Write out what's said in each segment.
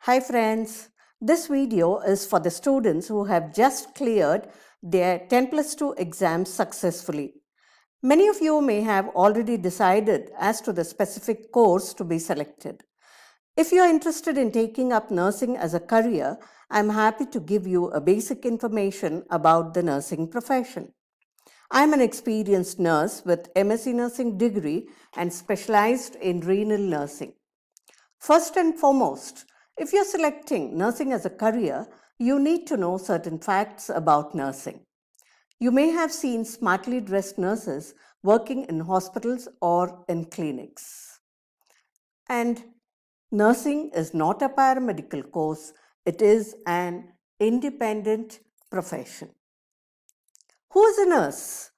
Hi friends, this video is for the students who have just cleared their 10 plus 2 exams successfully. Many of you may have already decided as to the specific course to be selected. If you are interested in taking up nursing as a career, I am happy to give you a basic information about the nursing profession. I am an experienced nurse with MSc nursing degree and specialized in renal nursing. First and foremost, if you're selecting nursing as a career, you need to know certain facts about nursing. You may have seen smartly dressed nurses working in hospitals or in clinics. And nursing is not a paramedical course, it is an independent profession. Who is a nurse?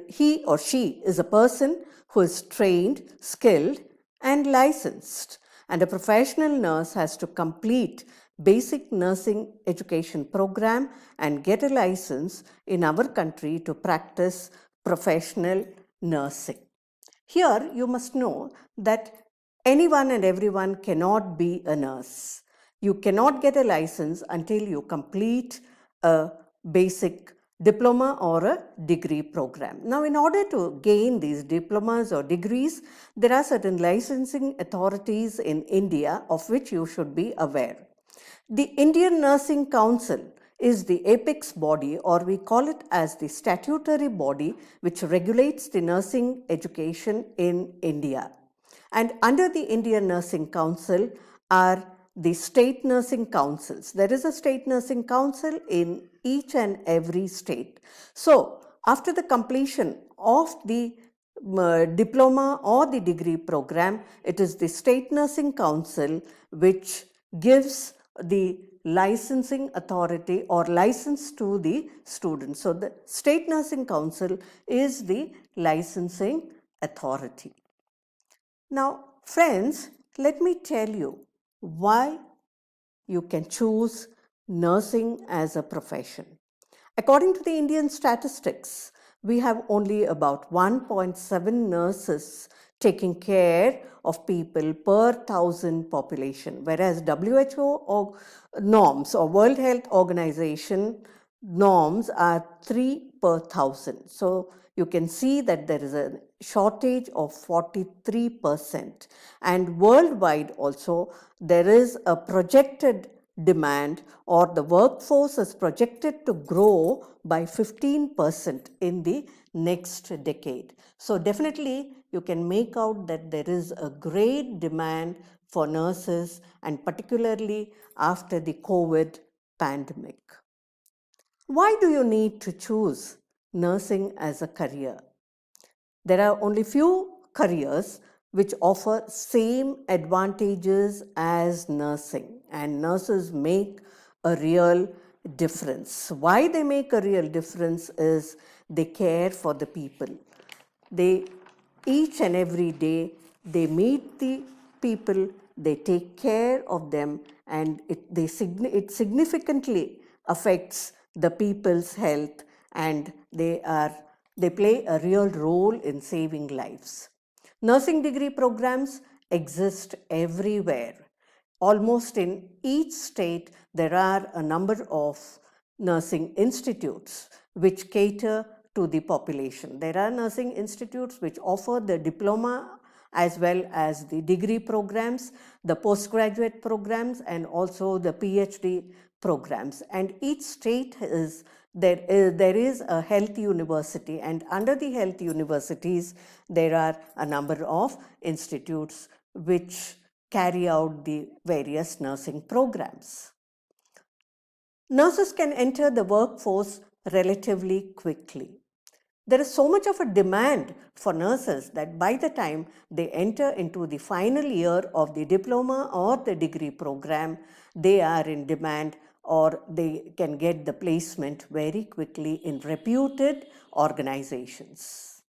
He or she is a person who is trained, skilled, and licensed. And a professional nurse has to complete basic nursing education program and get a license in our country to practice professional nursing. Here you must know that anyone and everyone cannot be a nurse. You cannot get a license until you complete a basic diploma or a degree program. Now, in order to gain these diplomas or degrees, there are certain licensing authorities in India of which you should be aware. The Indian Nursing Council is the apex body, or we call it as the statutory body, which regulates the nursing education in India. And under the Indian Nursing Council are the state nursing councils. There is a state nursing council in each and every state. So, after the completion of the diploma or the degree program, it is the state nursing council which gives the licensing authority or license to the students. So, the state nursing council is the licensing authority. Now, friends, let me tell you why you can choose nursing as a profession. According to the Indian statistics, we have only about 1.7 nurses taking care of people per 1,000 population, whereas WHO norms or World Health Organization norms are 3 per 1,000. So you can see that there is a shortage of 43%. And worldwide also, there is a projected demand, or the workforce is projected to grow by 15% in the next decade. So definitely you can make out that there is a great demand for nurses, and particularly after the COVID pandemic. Why do you need to choose nursing as a career? There are only few careers which offer same advantages as nursing, and nurses make a real difference. Why they make a real difference is they care for the people. They each and every day they meet the people, they take care of them, and it significantly affects the people's health, and they play a real role in saving lives. Nursing degree programs exist everywhere. Almost in each state, there are a number of nursing institutes which cater to the population. There are nursing institutes which offer the diploma as well as the degree programs, the postgraduate programs, and also the PhD programs. And each state there is a health university, and under the health universities, there are a number of institutes which carry out the various nursing programs. Nurses can enter the workforce relatively quickly. There is so much of a demand for nurses that by the time they enter into the final year of the diploma or the degree program, they are in demand, or they can get the placement very quickly in reputed organizations.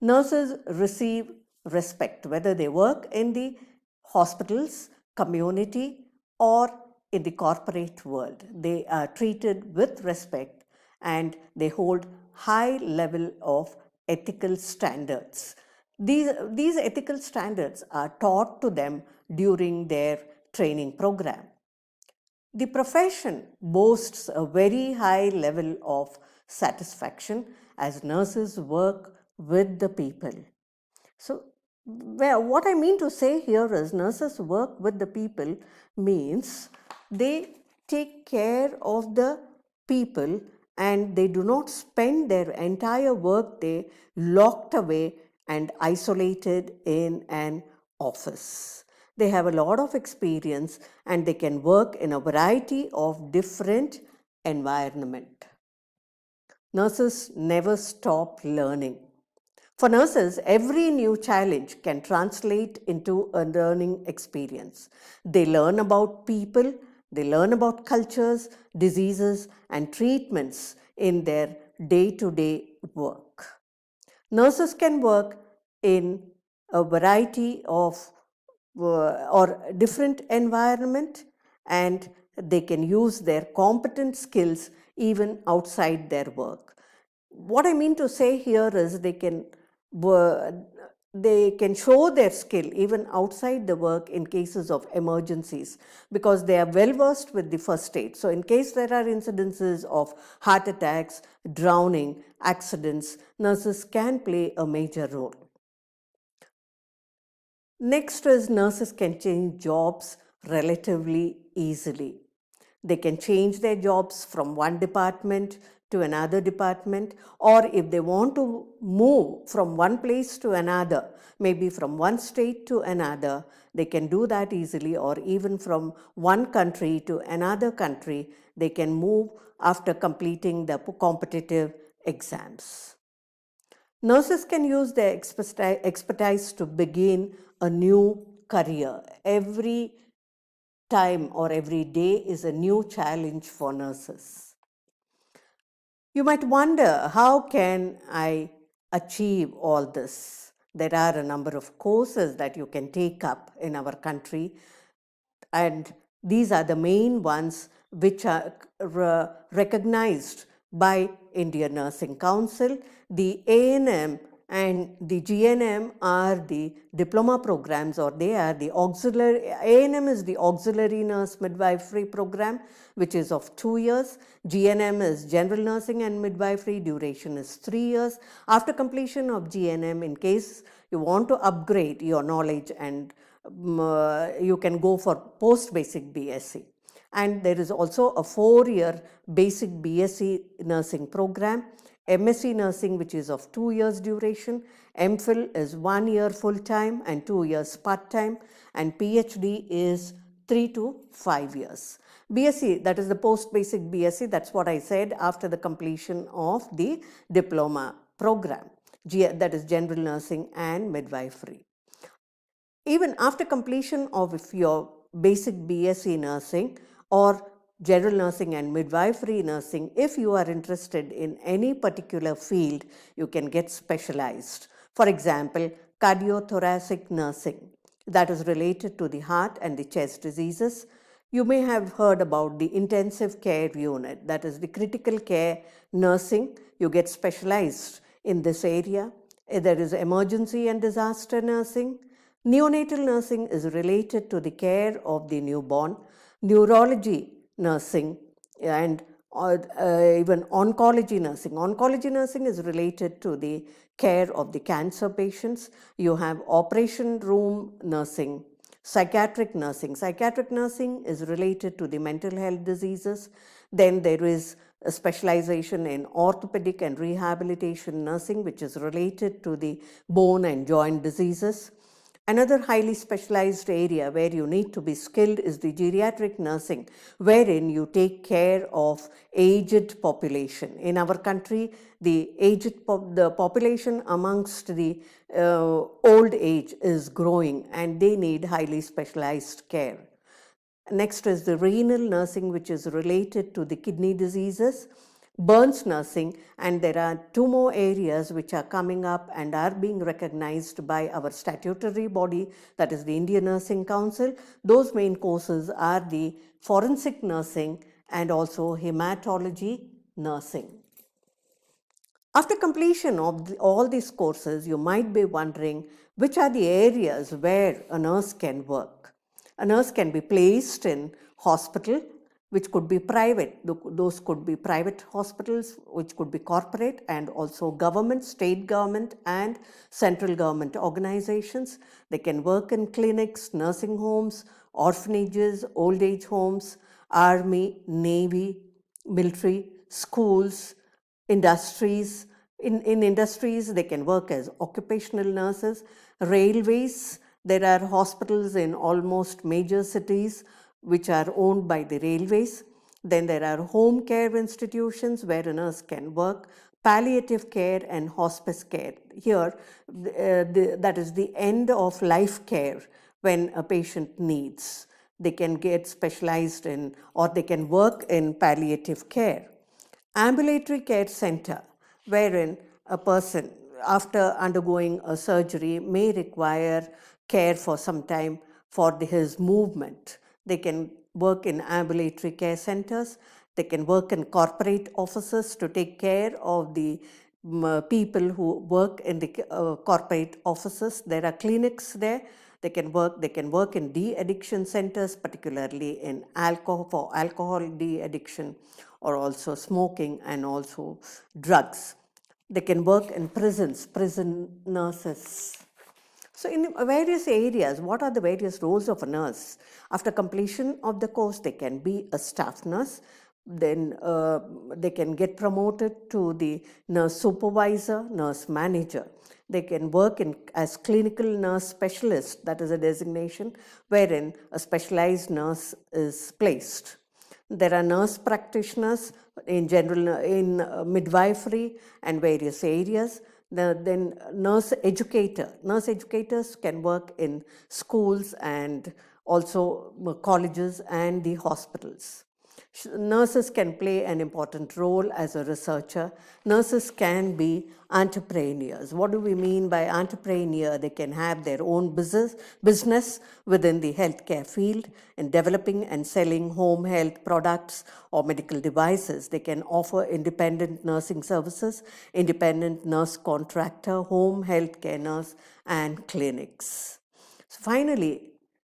Nurses receive respect whether they work in the hospitals, community, or in the corporate world. They are treated with respect, and they hold high level of ethical standards. These ethical standards are taught to them during their training program. The profession boasts a very high level of satisfaction as nurses work with the people. So, what I mean to say here is nurses work with the people means they take care of the people and they do not spend their entire workday locked away and isolated in an office. They have a lot of experience and they can work in a variety of different environment. Nurses never stop learning. For nurses, every new challenge can translate into a learning experience. They learn about people, they learn about cultures, diseases, and treatments in their day to day work. Nurses can work in a variety of or different environment, and they can use their competent skills even outside their work. What I mean to say here is they can show their skill even outside the work in cases of emergencies because they are well versed with the first aid. So in case there are incidences of heart attacks, drowning, accidents, nurses can play a major role. Next is nurses can change jobs relatively easily. They can change their jobs from one department to another department, or if they want to move from one place to another, maybe from one state to another, they can do that easily, or even from one country to another country, they can move after completing the competitive exams. Nurses can use their expertise to begin a new career. Every time or every day is a new challenge for nurses. You might wonder, how can I achieve all this? There are a number of courses that you can take up in our country, and these are the main ones which are recognized by Indian Nursing Council. The ANM and the GNM are the diploma programs, or they are the auxiliary. ANM is the auxiliary nurse midwifery program, which is of 2 years. GNM is general nursing and midwifery, duration is 3 years. After completion of GNM, in case you want to upgrade your knowledge, and you can go for post basic BSc. And there is also a 4-year basic BSc nursing program, MSc nursing, which is of 2 years duration, MPhil is 1 year full time and 2 years part time, and PhD is 3 to 5 years. BSc, that is the post basic BSc, that's what I said, after the completion of the diploma program, that is general nursing and midwifery. Even after completion of your basic BSc nursing or general nursing and midwifery nursing, if you are interested in any particular field, you can get specialized. For example, cardiothoracic nursing, that is related to the heart and the chest diseases. You may have heard about the intensive care unit, that is the critical care nursing. You get specialized in this area. There is emergency and disaster nursing. Neonatal nursing is related to the care of the newborn. Neurology nursing and even oncology nursing. Oncology nursing is related to the care of the cancer patients. You have operation room nursing. Psychiatric nursing. Psychiatric nursing is related to the mental health diseases. Then there is a specialization in orthopedic and rehabilitation nursing, which is related to the bone and joint diseases. Another highly specialized area where you need to be skilled is the geriatric nursing, wherein you take care of aged population. In our country, the population amongst the old age is growing, and they need highly specialized care. Next is the renal nursing, which is related to the kidney diseases. Burns nursing, and there are 2 more areas which are coming up and are being recognized by our statutory body, that is the Indian Nursing Council. Those main courses are the forensic nursing and also hematology nursing. After completion of all these courses, you might be wondering which are the areas where a nurse can work. A nurse can be placed in hospital, which could be private. Those could be private hospitals, which could be corporate, and also government, state government, and central government organizations. They can work in clinics, nursing homes, orphanages, old age homes, army, navy, military, schools, industries. In industries, they can work as occupational nurses. Railways, there are hospitals in almost major cities which are owned by the railways. Then there are home care institutions where a nurse can work, palliative care and hospice care. Here, that is the end of life care when a patient needs. They can get specialized in, or they can work in palliative care. Ambulatory care center, wherein a person after undergoing a surgery may require care for some time for his movement. They can work in ambulatory care centers. They can work in corporate offices to take care of the people who work in the corporate offices. There are clinics there. They can work in de-addiction centers, particularly in alcohol, for alcohol de-addiction, or also smoking, and also drugs. They can work in prisons, prison nurses. So in various areas, what are the various roles of a nurse? After completion of the course, they can be a staff nurse. Then they can get promoted to the nurse supervisor, nurse manager. They can work as clinical nurse specialist, that is a designation wherein a specialized nurse is placed. There are nurse practitioners in general, in midwifery and various areas. Then nurse educator. Nurse educators can work in schools and also colleges and the hospitals. Nurses can play an important role as a researcher. Nurses can be entrepreneurs. What do we mean by entrepreneur? They can have their own business within the healthcare field in developing and selling home health products or medical devices. They can offer independent nursing services, independent nurse contractor, home healthcare nurse, and clinics. So finally,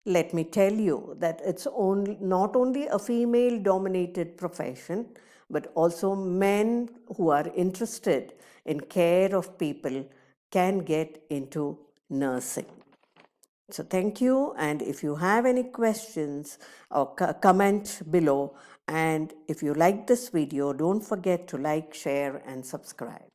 let me tell you that it's not only a female dominated profession, but also men who are interested in care of people can get into nursing. So thank you, and if you have any questions, or comment below, and if you like this video, don't forget to like, share, and subscribe.